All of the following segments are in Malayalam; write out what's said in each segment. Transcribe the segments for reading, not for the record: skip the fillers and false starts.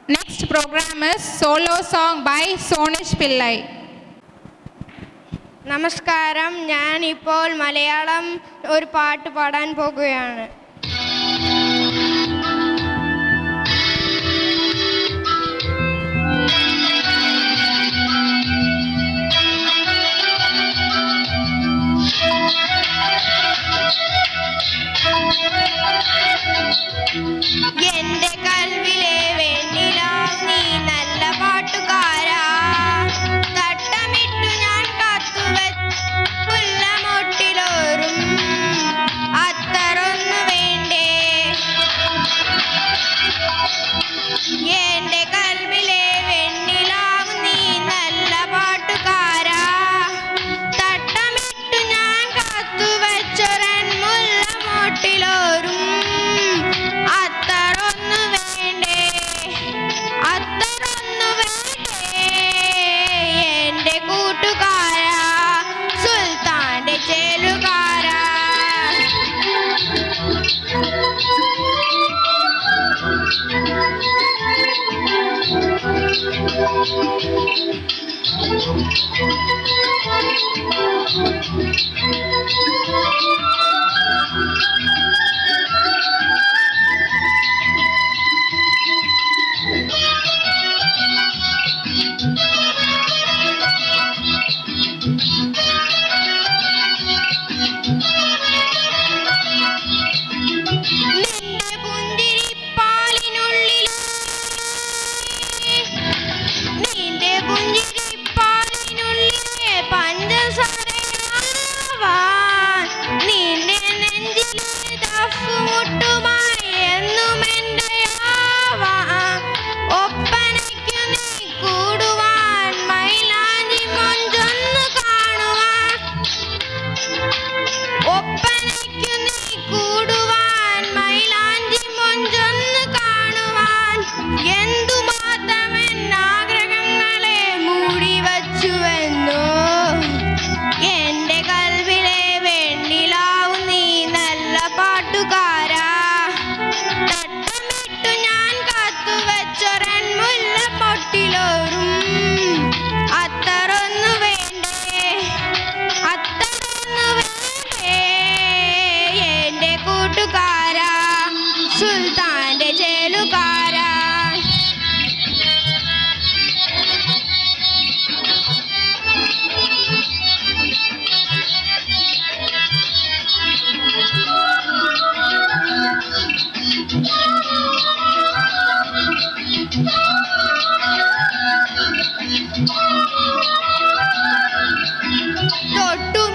Next program is solo song by Sonish Pillai. നമസ്കാരം, ഞാൻ ഇപ്പോൾ മലയാളം ഒരു പാട്ട് പാടാൻ പോകുകയാണ്. എന്റെ കൽവിലെ വെണ്ണിലാവ് നീ നല്ല പാട്ടുകാരാ, തട്ടമിട്ടു ഞാൻ കാത്തുവെല്ലമൊട്ടിലോരും അത്തറൊന്നു വേണ്ടേ. എന്റെ കൽവിലെ വെണ്ണിലാവ് നീ നല്ല പാട്ടുകാരാ, തട്ടമിട്ടു ഞാൻ കാത്തുവെച്ചൊരൻ മുല്ലമൊട്ടിലോരും അത്തറൊന്നു വേണ്ടേ, അത്തറൊന്നു വേണ്ടേ. എന്റെ കൂട്ടുകാരാ, സുൽത്താന്റെ ചേലുകാരാ. നിന്റെ പുഞ്ചിരിപ്പാലിനുള്ളിലെ പഞ്ചസാരയാവാൻ, നിന്റെ നെഞ്ചിലെ ദഫ്മുട്ടുമായി എന്നും എന്റെയാവാൻ, ഒപ്പനയ്ക്കു നീ കൂടുവാൻ, മൈലാഞ്ചി മൊഞ്ചൊന്നു കാണുവാൻ, ഒപ്പനയ്ക്കു നീ കൂടുവാൻ, മൈലാഞ്ചി മൊഞ്ചൊന്നു കാണുവാൻ. എന്തുമാത്രം ആഗ്രഹങ്ങളെ മൂടി വച്ചുവെന്നോ. എന്റെ കൽവിലെ വെണ്ണിലാവു നീ നല്ല പാട്ടുകാരാ, തട്ടമിട്ടു ഞാൻ കാത്തുവെച്ചൊരൻ മുല്ലപ്പൊട്ടിലോരും അത്തറൊന്നു വേണ്ടേ, അത്തറൊന്നു വേണ്ടേ. എന്റെ കൂട്ടുകാരാ, സുൽത്താന്റെ ചേലുകാരാ.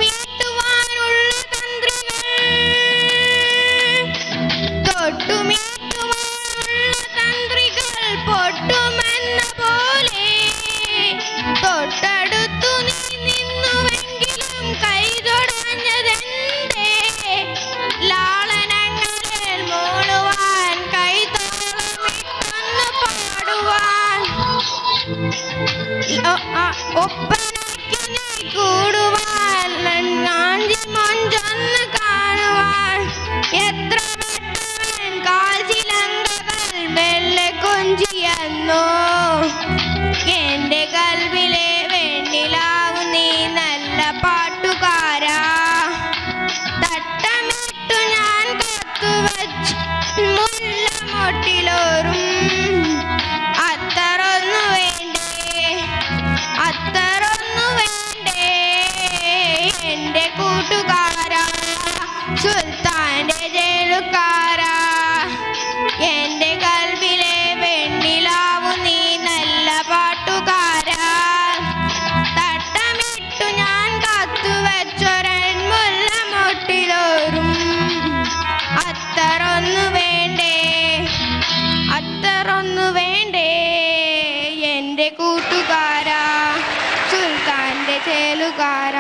തൊട്ടുമീട്ടുവാനുള്ള തന്ത്രികൾ, തൊട്ടുമീട്ടുവാനുള്ള തന്ത്രികൾ പൊട്ടുമെന്ന പോലെ തൊട്ടടുത്തു നീ നിന്നുവെങ്കിലും കൈതൊടഞ്ഞതെന്തേ. ലാളനങ്ങളിൽ മൂളുവാൻ, കൈതാളമിട്ടൊന്ന് പാടുവാൻ, ഒപ്പനയ്ക്കു നീ കൂടുവാൻ, നാഞ്ചി മൊഞ്ചൊന്ന് കാണുവാൻ. എത്ര വെട്ടവൻ കാൽച്ചിലങ്കകൾ മെല്ലെ കൊഞ്ചിയെന്നോ. എന്റെ കൽവിലെ വെണ്ണിലാവു നീ നല്ല പാട്ടുകാരാ, തട്ടമിട്ടു ഞാൻ കാത്തുവച്ച് മുല്ലമൊട്ടിലോരും അത്തറൊന്നു വേണ്ടേ, അത്തറൊന്നു വേണ്ടേ. എന്റെ കൂട്ടുകാരാ, സുൽത്താന്റെ ചേലുകാരാ. എന്റെ കൽവിലെ വെണ്ണിലാവു നീ നല്ല പാട്ടുകാരാ, തട്ടമിട്ടു ഞാൻ കാത്തുവെച്ചൊരൻ മുല്ലമൊട്ടിലോരും അത്തറൊന്നു വേണ്ടേ, അത്തറൊന്നു വേണ്ടേ. എന്റെ കൂട്ടുകാരാ, സുൽത്താന്റെ ചേലുകാരാ.